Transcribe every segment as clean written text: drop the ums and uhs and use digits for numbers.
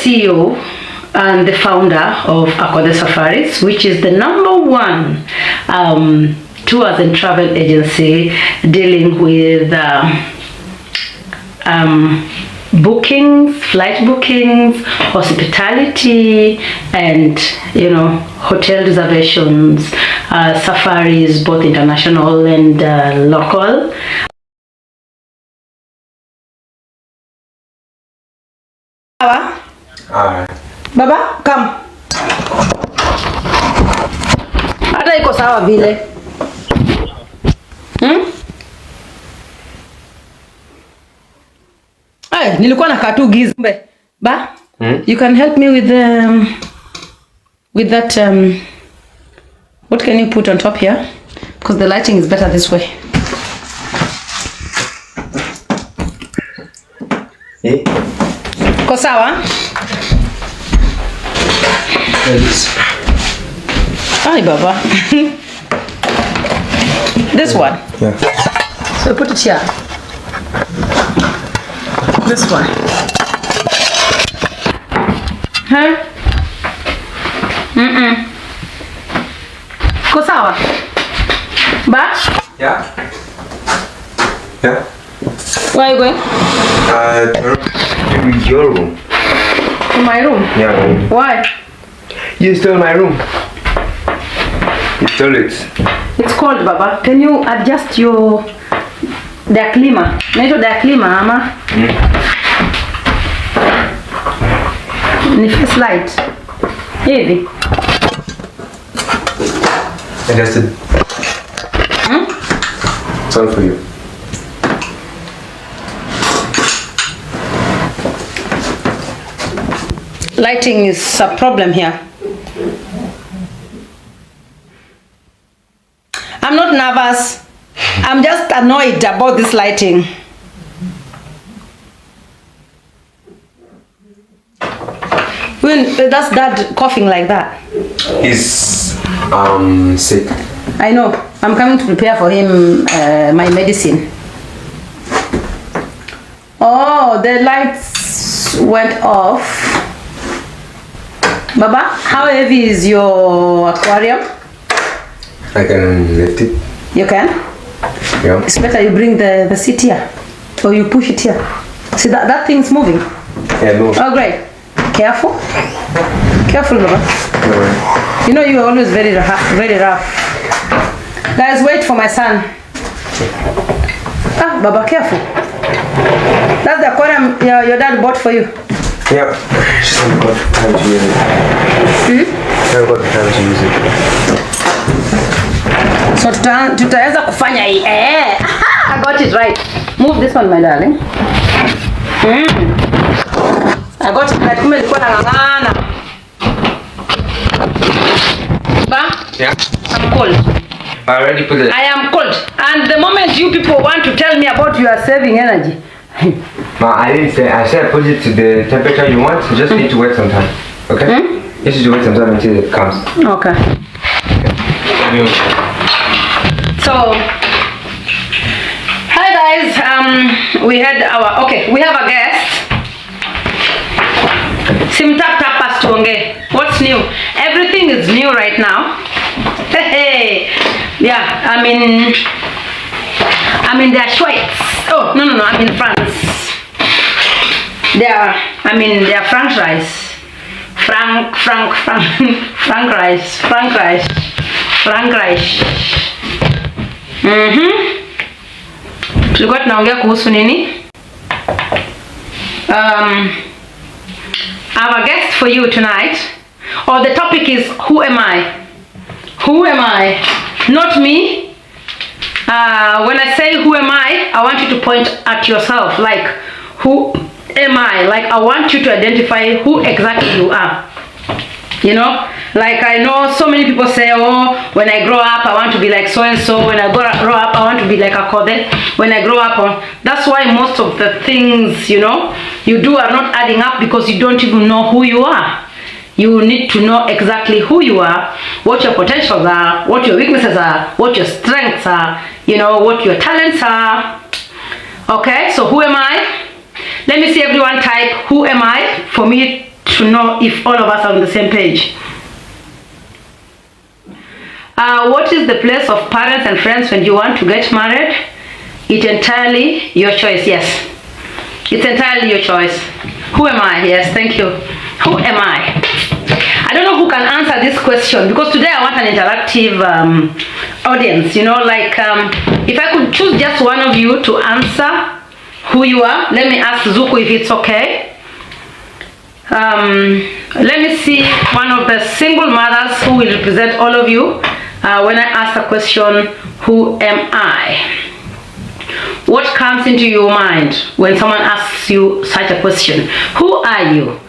CEO and the founder of Akothee Safaris, which is the #1 tours and travel agency dealing with bookings, flight bookings, hospitality, and hotel reservations, safaris, both international and local. Baba, come. Hata iko sawa vile. Ay, nilikuwa na katu gizmbe. Ba? You can help me with that what can you put on top here? Because the lighting is better this way. Ko sawa? Hi, Baba. This one? Yeah. So put it here. This one. Huh? Ko sawa? Ba? Yeah. Yeah. Where are you going? To your room. To my room? Yeah. Why? You stole my room. You stole it. It's cold, Baba. Can you adjust your klima? Naito klima ama? Ni first light. Hivi. Adjusted. It's all for you. Lighting is a problem here. I'm not nervous. I'm just annoyed about this lighting. When that's Dad coughing like that? He's sick. I know. I'm coming to prepare for him my medicine. Oh, the lights went off. Baba, how heavy is your aquarium? I can lift it. You can? Yeah. It's better you bring the seat here. Or you push it here. See that thing's moving? Yeah, move. Oh, great. Careful. Careful, Baba. No. You know you are always very rough. Guys, wait for my son. Ah, Baba, careful. That's the aquarium your dad bought for you. Yeah. Just haven't got time to use it. Haven't got time to use it. So tutaweza kufanya hii. I got it right. Move this one, my darling. I got it right. Kumbe nilikuwa nang'ang'ana. Ba? Yeah. I'm cold. I already put it. I am cold. And the moment you people want to tell me about you are saving energy. Ma, I didn't say. I said put it to the temperature you want. You just need to wait some time. Okay? You just need to wait some time until it comes. Okay. So, hi guys. We have a guest. Simtap us tuonge. What's new? Everything is new right now. Hey. Yeah, I'm in the Schweiz. Oh, no, I'm in France. They are Frank rice. Frank rice. Tulikuwa tunaongea kuhusu nini? I have a guest for you tonight. The topic is who am I? Who am I? Not me. When I say who am I want you to point at yourself, like who am I? Like I want you to identify who exactly you are. You know, like I know so many people say, oh, when I grow up I want to be like so and so. When I grow up I want to be like Akothee. When I grow up, that's why most of the things you do are not adding up, because you don't even know who you are. You need to know exactly who you are, what your potentials are, what your weaknesses are, what your strengths are, what your talents are. Okay, so who am I? Let me see everyone type who am I for me to know if all of us are on the same page. What is the place of parents and friends when you want to get married? It's entirely your choice. Yes, it's entirely your choice. Who am I? Yes, thank you. Who am I? I don't know who can answer this question, because today I want an interactive audience. You know, like if I could choose just one of you to answer who you are. Let me ask Zuku if it's okay. Let me see one of the single mothers who will represent all of you when I ask the question, who am I? What comes into your mind when someone asks you such a question? Who are you?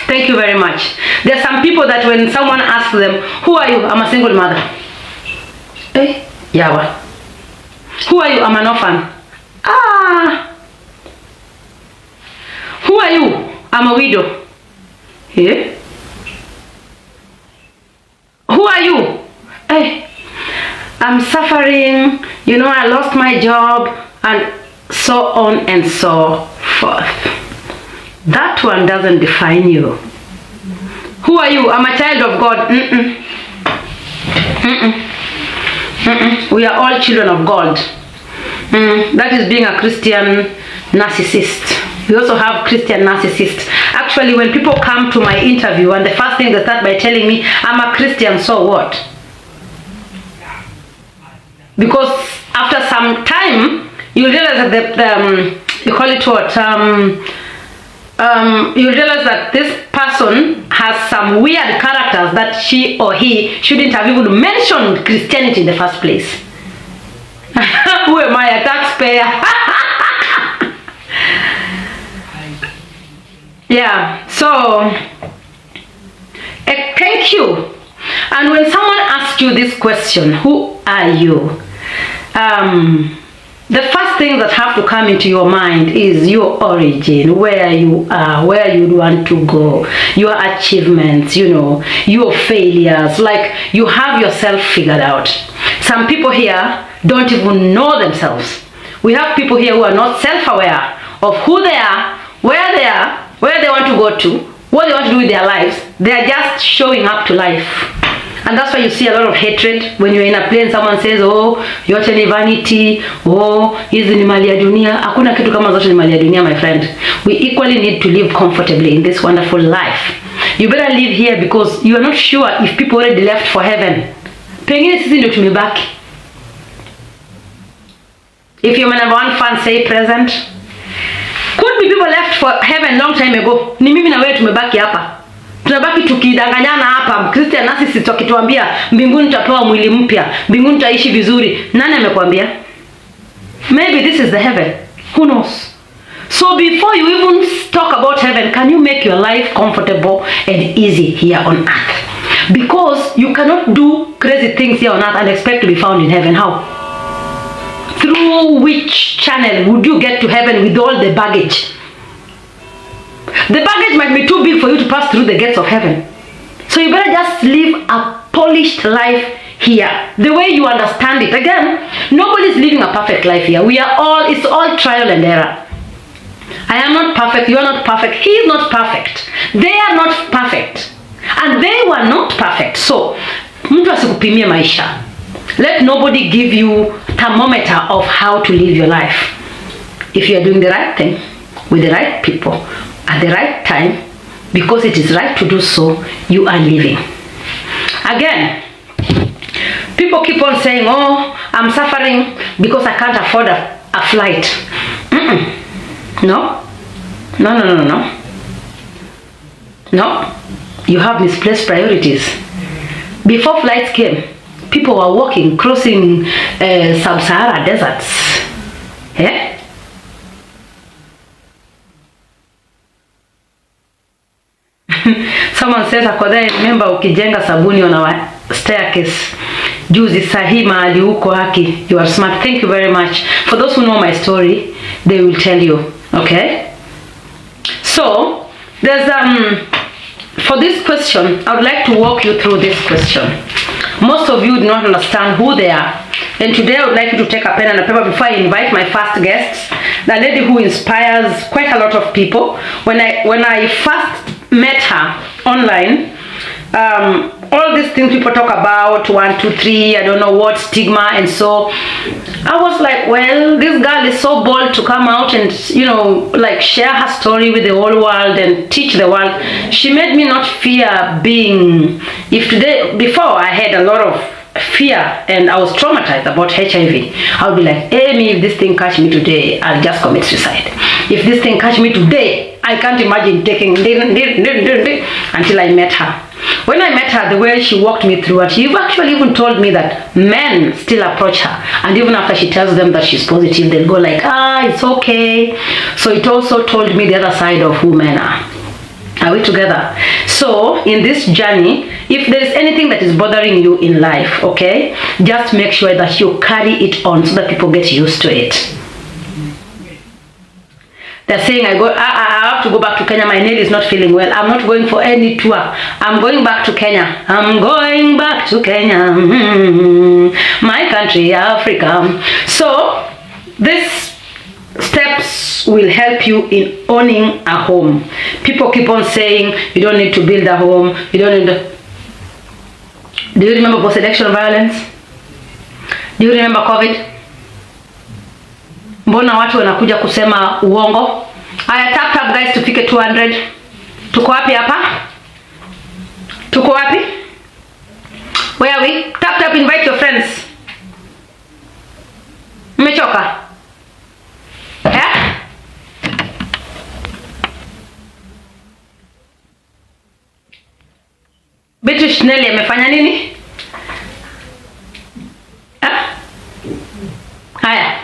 Thank you very much. There are some people that when someone asks them, who are you? I'm a single mother. Eh? Yawa. Who are you? I'm an orphan. Ah. Who are you? I'm a widow. Yeah. Who are you? Hey, I'm suffering, you know, I lost my job, and so on and so forth. That one doesn't define you. Who are you? I'm a child of God. We are all children of God. That is being a Christian narcissist. We also have Christian narcissists. Actually, when people come to my interview and the first thing they start by telling me, I'm a Christian, so what? Because after some time, you realize that you call it what? You realize that this person has some weird characters that she or he shouldn't have even mentioned Christianity in the first place. Who am I, a taxpayer? Yeah, so thank you. And when someone asks you this question, who are you? The first thing that have to come into your mind is your origin, where you are, where you want to go, your achievements, you know, your failures, like you have yourself figured out. Some people here don't even know themselves. We have people here who are not self-aware of who they are, where they are, where they want to go to, what they want to do with their lives. They are just showing up to life. And that's why you see a lot of hatred when you're in a plane. Someone says, oh, yote ni vanity, oh, hizi ni mali ya dunia. Hakuna kitu kama zote ni mali ya dunia, my friend. We equally need to live comfortably in this wonderful life. You better live here because you are not sure if people already left for heaven. Pengine sisi ndio tumebaki. If you're my number one fan, say present. Could be people left for heaven long time ago. Ni mimi na wewe tumebaki hapa. Tunabaki tukidanganyana hapa. Christian narcissist tukituambia mbinguni tutapewa mwili mpya, mbinguni tutaishi vizuri. Nani amekwambia? Maybe this is the heaven. Who knows? So before you even talk about heaven, can you make your life comfortable and easy here on earth? Because you cannot do crazy things here on earth and expect to be found in heaven. How? Through which channel would you get to heaven with all the baggage? The baggage might be too big for you to pass through the gates of heaven. So you better just live a polished life here, the way you understand it. Again, nobody's living a perfect life here. We are all, it's all trial and error. I am not perfect, you are not perfect, he is not perfect. They are not perfect. And they were not perfect. So, mtu asikupimie maisha. Let nobody give you thermometer of how to live your life. If you are doing the right thing, with the right people, at the right time, because it is right to do so, you are living. Again, people keep on saying, oh, I'm suffering because I can't afford a flight. No. No. You have misplaced priorities. Before flights came, people were walking, crossing sub-Sahara deserts. Yeah? Someone says, Akothee, remember ukijenga sabuni on our staircase. Juzi sahi mahali uko haki. You are smart. Thank you very much. For those who know my story, they will tell you. Okay? So, there's for this question, I would like to walk you through this question. Most of you do not understand who they are. And today I would like you to take a pen and a paper before I invite my first guest, the lady who inspires quite a lot of people. When I first met her online, all these things people talk about, 1, 2, 3, I don't know what, stigma and so, I was like, well, this girl is so bold to come out and, you know, like share her story with the whole world and teach the world. She made me not fear being, before I had a lot of fear and I was traumatized about HIV. I'll be like, Amy, if this thing catch me today, I'll just commit suicide. If this thing catch me today, I can't imagine taking until I met her. When I met her, the way she walked me through it, she actually even told me that men still approach her, and even after she tells them that she's positive, they'll go like, it's okay. So it also told me the other side of who men are. Are we together? So in this journey, if there is anything that is bothering you in life, okay, just make sure that you carry it on so that people get used to it. They're saying I have to go back to Kenya. My nail is not feeling well. I'm not going for any tour. I'm going back to Kenya. I'm going back to Kenya. My country, Africa. So these steps will help you in owning a home. People keep on saying you don't need to build a home. You don't need to... Do you remember post-election violence? Do you remember COVID? Mbona watu wanakuja kusema uongo? Aya, tap guys, tufike 200. Tuko wapi hapa? Tuko wapi? Where are we? Tap, invite your friends. Mmechoka? British Nelly amefanya nini? Haya.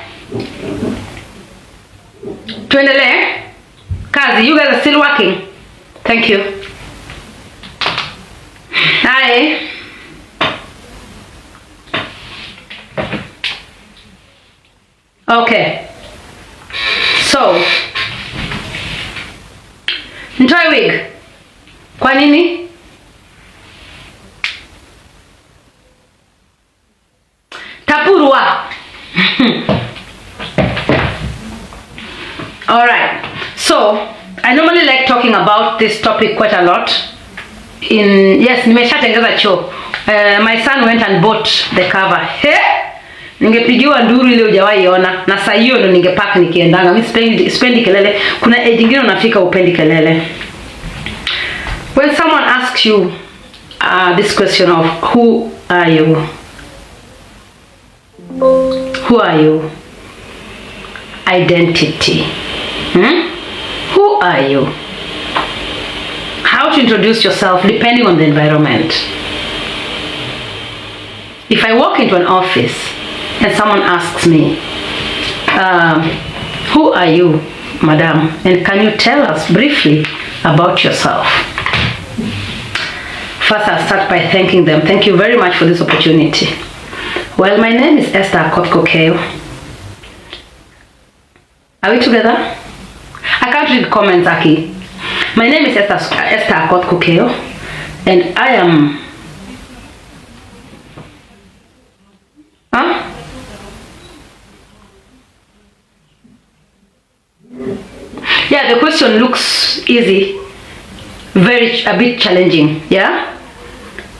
Tuendelee. Kazi, you guys are still working. Thank you. Hi. Okay. So, nitoe wig. Kwa nini? Tapurwa. All right. So, I normally like talking about this topic quite a lot. Yes, nimeshatengeza choo. My son went and bought the cover. Ningepigiwa nduru ile hujawahi ona, na saa hiyo ndo ningepack nikiendanga. Mimi sipendi kelele. Kuna age nyingine unafika upendi kelele. When someone asks you this question of who are you? Who are you? Identity. Who are you? How to introduce yourself depending on the environment. If I walk into an office and someone asks me, who are you, madam? And can you tell us briefly about yourself? First, I'll start by thanking them. Thank you very much for this opportunity. Well, my name is Esther Akothee. Are we together? I can't read comments, Aki. My name is Esther Akothee, and I am... Yeah, the question looks easy, a bit challenging, yeah?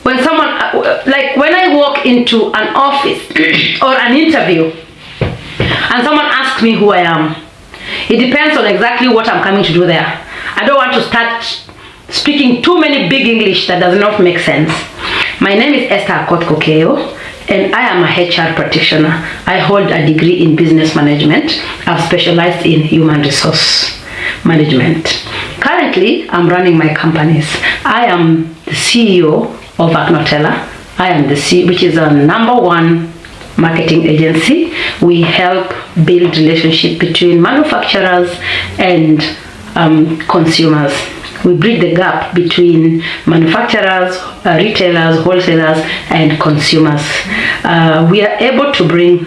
When someone, like when I walk into an office or an interview and someone asks me who I am, it depends on exactly what I'm coming to do there. I don't want to start speaking too many big English that does not make sense. My name is Esther Akothee, and I am a HR practitioner. I hold a degree in business management. I've specialized in human resource management. Currently, I'm running my companies. I am the CEO of Akothee. I am the CEO, which is a #1 marketing agency. We help build relationship between manufacturers and consumers. We bridge the gap between manufacturers, retailers, wholesalers, and consumers. We are able to bring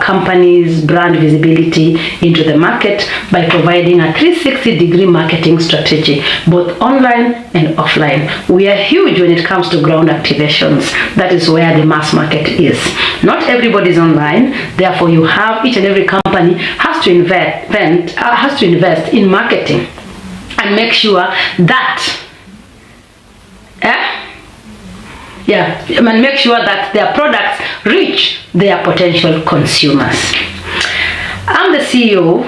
companies' brand visibility into the market by providing a 360-degree marketing strategy, both online and offline. We are huge when it comes to ground activations. That is where the mass market is. Not everybody is online, therefore you have each and every company has to invest in marketing and make sure that and make sure that their products reach their potential consumers. I'm the CEO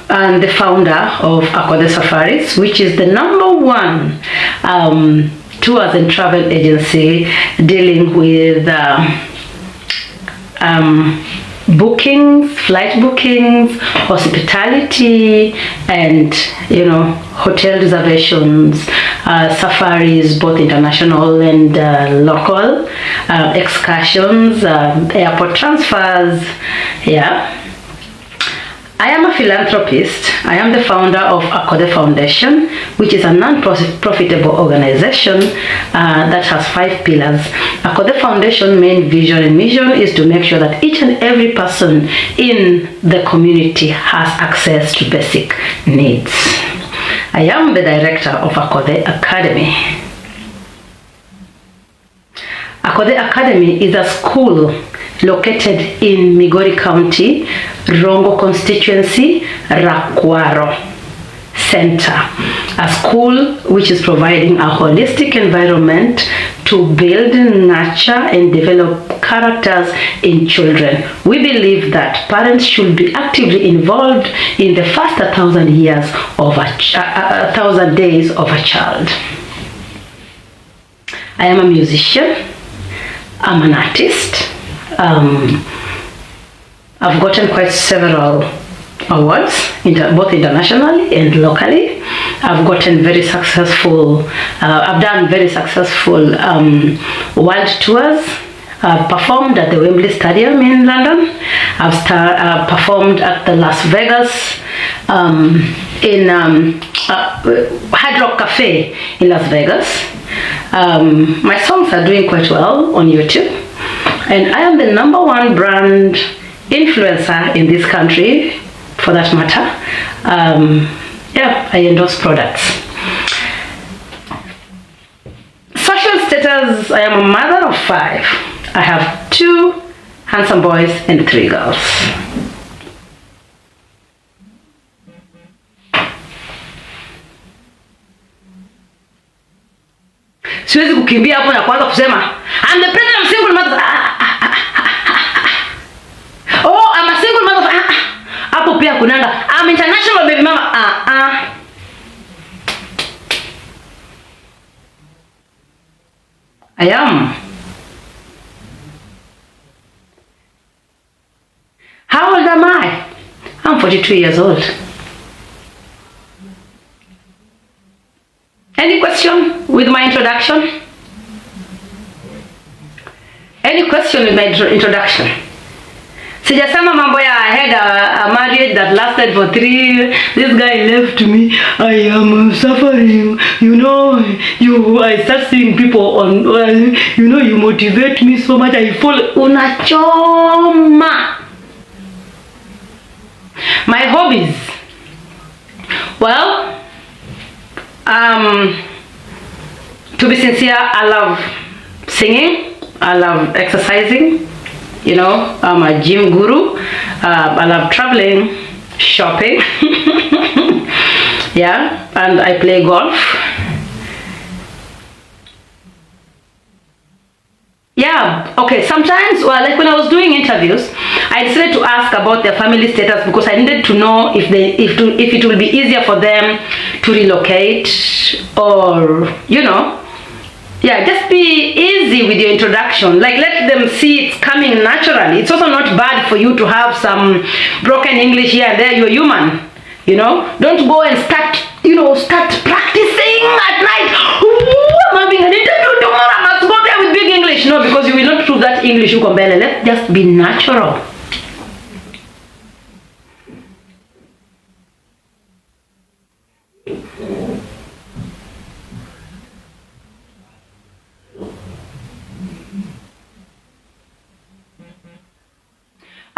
and the founder of Akothee Safaris, which is the #1 tours and travel agency dealing with bookings, flight bookings, hospitality, and hotel reservations, safaris, both international and local, excursions, airport transfers. I am a philanthropist. I am the founder of Akothee Foundation, which is a non-profitable organization that has 5 pillars. Akothee Foundation main vision and mission is to make sure that each and every person in the community has access to basic needs. I am the director of Akothee Academy. Akothee Academy is a school located in Migori County, Rongo constituency, Rakwaro Center. A school which is providing a holistic environment to build, nurture, and develop characters in children. We believe that parents should be actively involved in the first 1,000 years of 1,000 days of a child. I am a musician. I'm an artist. I've gotten quite several awards, both internationally and locally. I've gotten very successful, I've done very successful world tours. I've performed at the Wembley Stadium in London. I've performed at the Las Vegas, in Hard Rock Cafe in Las Vegas. My songs are doing quite well on YouTube. And I am the #1 brand influencer in this country, for that matter. I endorse products. Social status, I am a mother of 5. I have 2 handsome boys and 3 girls. Siwezi kukimbia hapo na kuanza kusema I'm the president of single mother. Oh, I'm a single mother. Hapo pia kunanga I'm international baby mama. I am. How old am I? I'm 42 years old. Any question with my introduction? Any question with my introduction? Sijasema mambo ya I had a marriage that lasted for 3 years. This guy left me. I am suffering. I start seeing people on, you motivate me so much. I fall. Unachoma. My hobbies. Well, to be sincere, I love singing. I love exercising. I'm a gym guru. I love traveling, shopping. And I play golf. Okay, sometimes, like when I was doing interviews, I decided to ask about their family status because I needed to know if it will be easier for them to relocate or, just be easy with your introduction. Like, let them see it's coming naturally. It's also not bad for you to have some broken English here and there. You're human, Don't go and start practicing at night. I'm having an interview tomorrow. I must go there with big English. No, because you will not prove that English. Let's just be natural.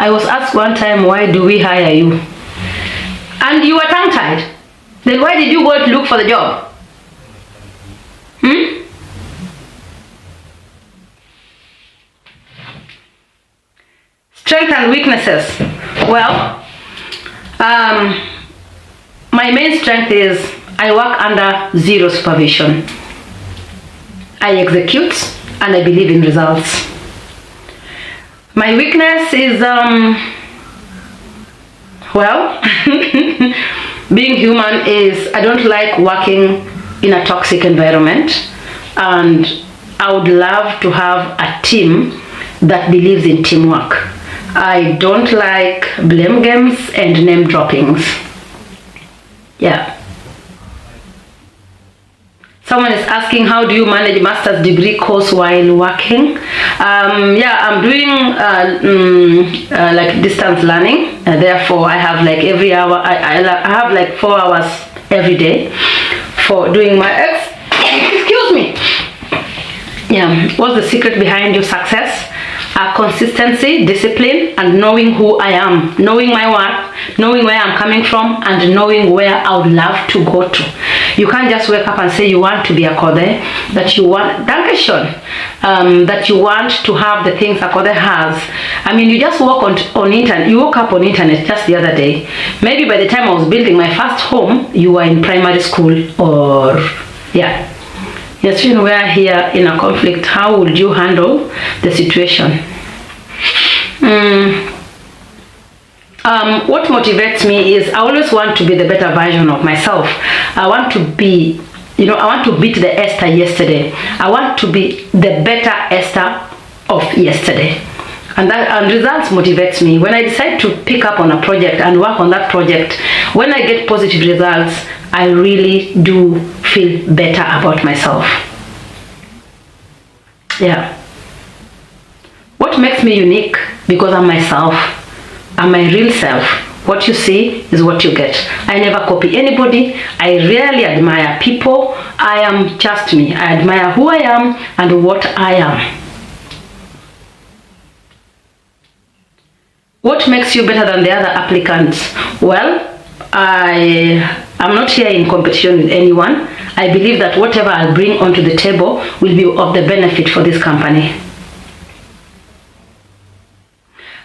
I was asked one time, why do we hire you? And you were tongue-tied. Then why did you go to look for the job? Strengths and weaknesses. Well, my main strength is I work under 0 supervision. I execute, and I believe in results. My weakness is, well, being human is I don't like working in a toxic environment, and I would love to have a team that believes in teamwork. I don't like blame games and name droppings. Yeah. Someone is asking, how do you manage master's degree course while working? Yeah, I'm doing like distance learning. Therefore, I have like every hour, I have like 4 hours every day for doing my excuse me. Yeah, what's the secret behind your success? Consistency, discipline, and knowing who I am, knowing my worth, knowing where I'm coming from, and knowing where I would love to go to. You can't just wake up and say you want to be Akothee, that you want, that you want to have the things Akothee has. I mean, you just walk on internet, you woke up on internet just the other day. Maybe by the time I was building my first home, you were in primary school, or yeah. Yes, you know, we are here in a conflict. How would you handle the situation? What motivates me is I always want to be the better version of myself. I want to be, I want to beat the Esther yesterday. I want to be the better Esther of yesterday. And results motivates me. When I decide to pick up on a project and work on that project, when I get positive results, I really do feel better about myself. Yeah. What makes me unique? Because I'm myself. I'm my real self. What you see is what you get. I never copy anybody. I rarely admire people. I am just me. I admire who I am and what I am. What makes you better than the other applicants? Well, I'm not here in competition with anyone. I believe that whatever I'll bring onto the table will be of the benefit for this company.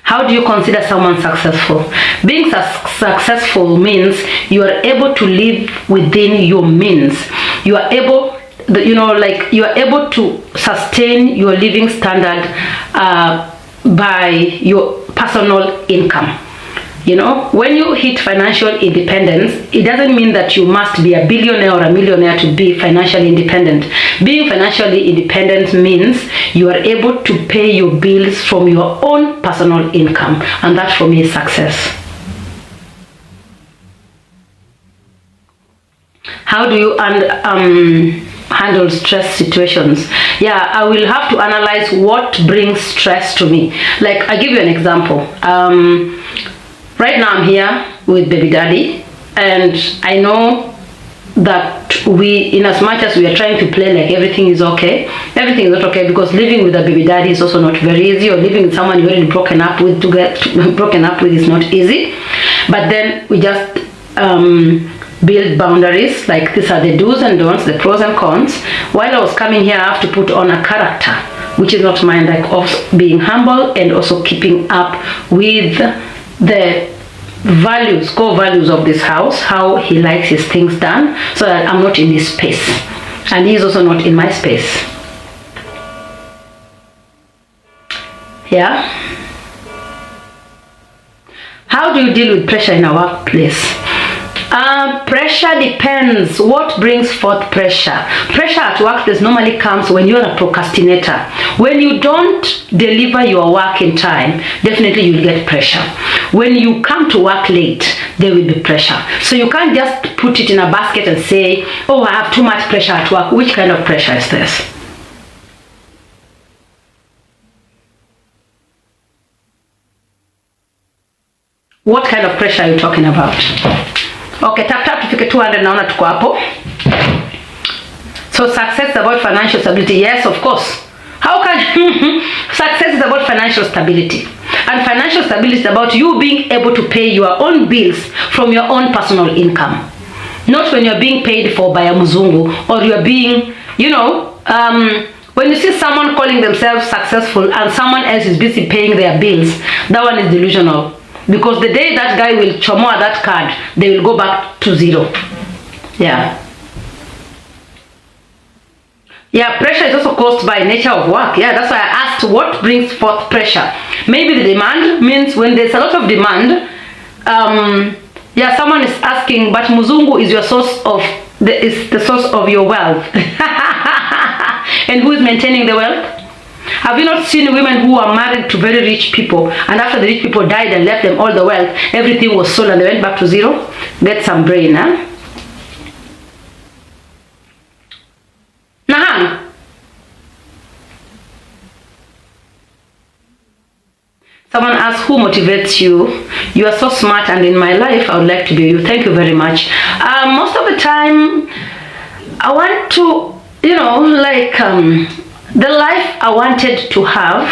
How do you consider someone successful? Being successful means you are able to live within your means. You are able, you are able to sustain your living standard by your personal income. When you hit financial independence, it doesn't mean that you must be a billionaire or a millionaire to be financially independent. Being financially independent means you are able to pay your bills from your own personal income, and that for me is success. How do you handle stress situations? Yeah, I will have to analyze what brings stress to me. Like, I'll give you an example. Right now I'm here with baby daddy, and I know that in as much as we are trying to play like everything is okay, everything is not okay, because living with a baby daddy is also not very easy, or living with someone you're already broken up with is not easy. But then we just build boundaries, like these are the do's and don'ts, the pros and cons. While I was coming here, I have to put on a character, which is not mine, like of being humble and also keeping up with the core values of this house, how he likes his things done, so that I'm not in his space and he's also not in my space. Yeah. How do you deal with pressure in a workplace? Pressure depends. What brings forth pressure? Pressure at workplace normally comes when you're a procrastinator. When you don't deliver your work in time, definitely you'll get pressure. When you come to work late, there will be pressure. So you can't just put it in a basket and say, oh, I have too much pressure at work. Which kind of pressure is this? What kind of pressure are you talking about? Okay, tap tufike 200 naona tuko hapo. So success is about financial stability. Yes, of course. How can success is about financial stability. And financial stability is about you being able to pay your own bills from your own personal income. Not when you're being paid for by a mzungu, or you're being, when you see someone calling themselves successful and someone else is busy paying their bills, that one is delusional. Because the day that guy will chomoa that card, they will go back to zero. Yeah. Yeah, pressure is also caused by nature of work. Yeah, that's why I asked what brings forth pressure. Maybe the demand means when there's a lot of demand. Yeah, someone is asking, but Muzungu is your source of is the source of your wealth. And who is maintaining the wealth? Have you not seen women who are married to very rich people, and after the rich people died and left them all the wealth, everything was sold and they went back to zero? Get some brain, huh? Nahan. Someone asked, who motivates you? You are so smart, and in my life, I would like to be you. Thank you very much. Most of the time, I want to, the life I wanted to have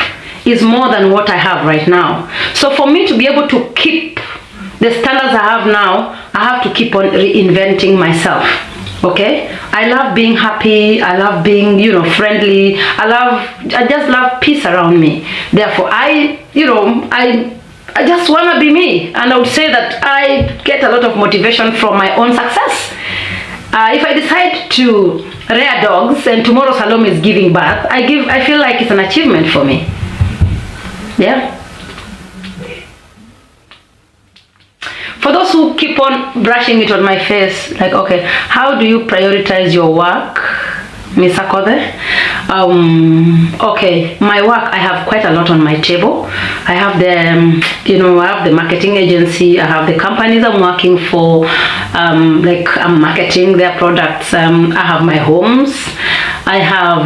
is more than what I have right now. So for me to be able to keep the standards I have now, I have to keep on reinventing myself. Okay, I love being happy. I love being, friendly. I just love peace around me. Therefore, I just want to be me. And I would say that I get a lot of motivation from my own success. If I decide to rear dogs and tomorrow Salome is giving birth, I feel like it's an achievement for me. Yeah. For those who keep on brushing it on my face, like, okay, how do you prioritize your work, Miss Akothee? Okay, my work, I have quite a lot on my table. I have the marketing agency. I have the companies I'm working for. I'm marketing their products. I have my homes. I have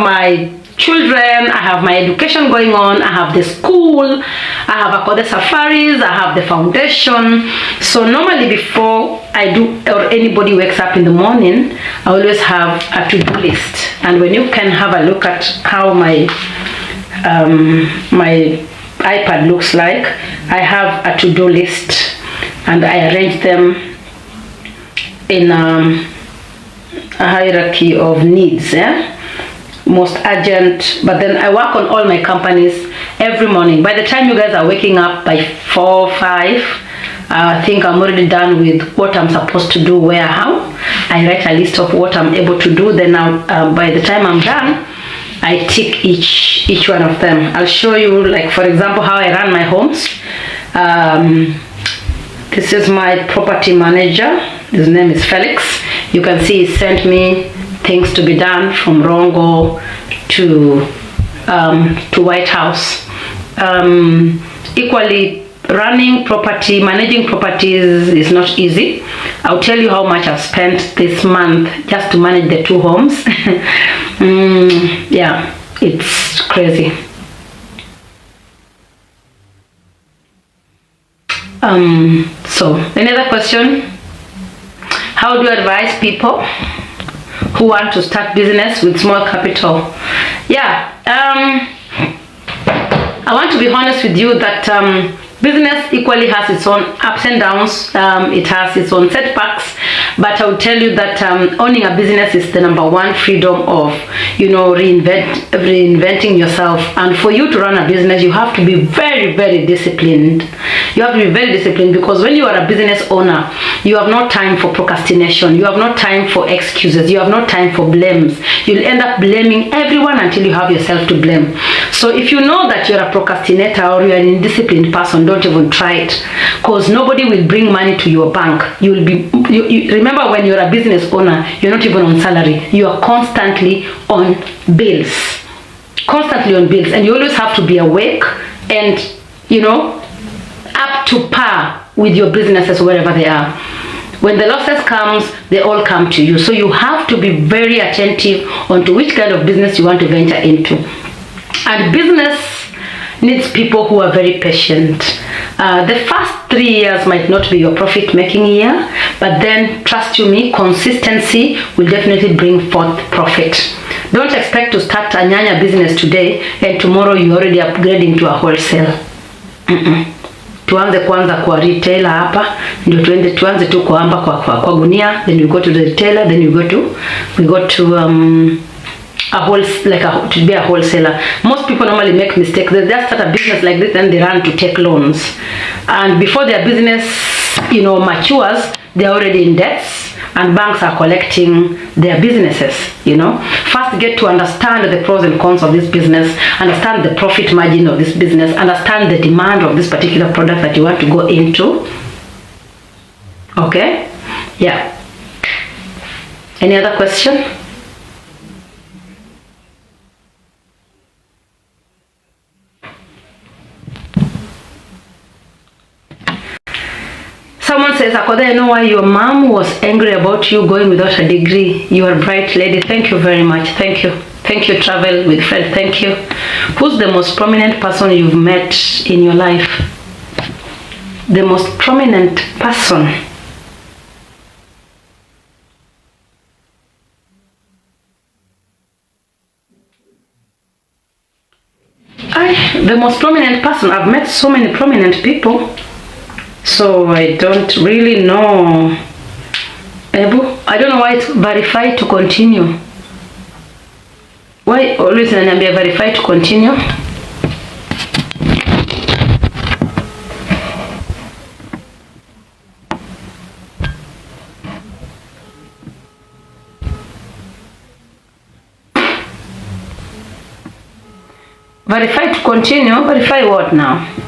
my children, I have my education going on, I have the school, I have Akothee safaris, I have the foundation. So normally before I do, or anybody wakes up in the morning, I always have a to-do list. And when you can have a look at how my my iPad looks like, I have a to-do list and I arrange them in a hierarchy of needs. Yeah? Most urgent, but then I work on all my companies every morning. By the time you guys are waking up by 4 or 5, I think I'm already done with what I'm supposed to do, where, how. I write a list of what I'm able to do. Then by the time I'm done, I tick each one of them. I'll show you, like, for example, how I run my homes. This is my property manager. His name is Felix. You can see he sent me things to be done from Rongo to White House. Equally, running property, managing properties is not easy. I'll tell you how much I've spent this month just to manage the 2 homes. Yeah, it's crazy. So, any other question? How do you advise people who want to start business with small capital? Yeah, I want to be honest with you that business equally has its own ups and downs. It has its own setbacks, but I will tell you that owning a business is the #1 freedom of, reinventing yourself. And for you to run a business, you have to be very, very disciplined. You have to be very disciplined, because when you are a business owner, you have no time for procrastination. You have no time for excuses. You have no time for blames. You'll end up blaming everyone until you have yourself to blame. So if you know that you're a procrastinator or you're an indisciplined person, don't even try it, because nobody will bring money to your bank. You remember, when you're a business owner, you're not even on salary. You are constantly on bills. Constantly on bills. And you always have to be awake and, up to par with your businesses wherever they are. When the losses comes, they all come to you. So you have to be very attentive onto which kind of business you want to venture into. And business needs people who are very patient. The first 3 years might not be your profit-making year, but then, trust you me, consistency will definitely bring forth profit. Don't expect to start a nyanya business today and tomorrow you're already upgrading to a wholesale. Tuanze kwanza kwa retailer hapa, ndio tuanze tu kuamba kwa gunia, then we go to the retailer, then we go to to be a wholesaler. Most people normally make mistakes. They just start a business like this and they run to take loans, and before their business matures, they're already in debts, and banks are collecting their businesses, you know. First, get to understand the pros and cons of this business, understand the profit margin of this business, understand the demand of this particular product that you want to go into. Okay? Yeah. Any other question? Someone says, Akothee, I know why your mom was angry about you going without a degree. You are a bright lady. Thank you very much. Thank you. Thank you, Travel with Fred. Thank you. Who's the most prominent person you've met in your life? The most prominent person. The most prominent person. I've met so many prominent people. So I don't really know. I don't know why it's verified to continue. Why always inaniambia verified to continue? Verify to continue? Verify what now?